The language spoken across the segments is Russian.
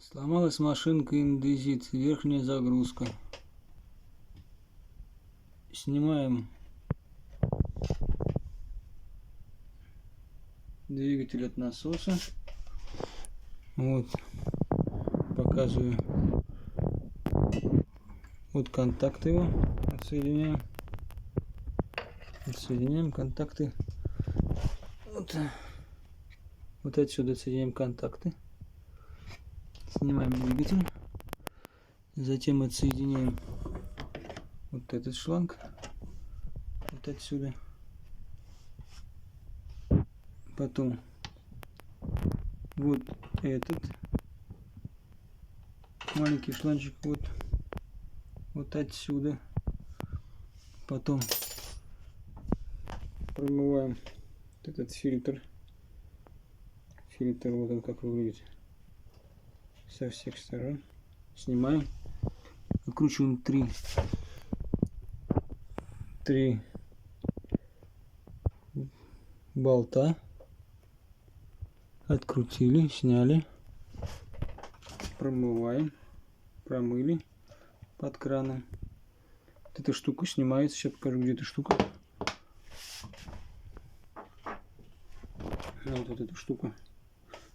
Сломалась машинка индезит, верхняя загрузка. Снимаем двигатель от насоса. Вот, показываю. Вот контакты его. Отсоединяем. Отсоединяем контакты. Вот отсюда отсоединяем контакты. Снимаем двигатель. Затем отсоединяем вот этот шланг. Вот отсюда. Потом вот этот маленький шланчик вот отсюда. Потом промываем вот этот фильтр. Фильтр вот он как выглядит со всех сторон. Снимаем. Выкручиваем три болта. Открутили, сняли. Промываем. Промыли под краном. Вот эта штука снимается. Сейчас покажу, где эта штука. Вот эта штука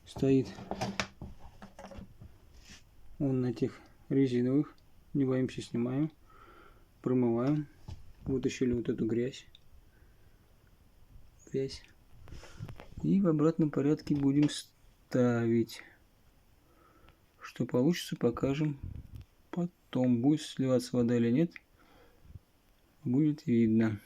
стоит. Он на тех резиновых. Не боимся, снимаем. Промываем. Вытащили вот эту грязь. И в обратном порядке будем ставить. Что получится, покажем потом. Будет сливаться вода или нет, будет видно.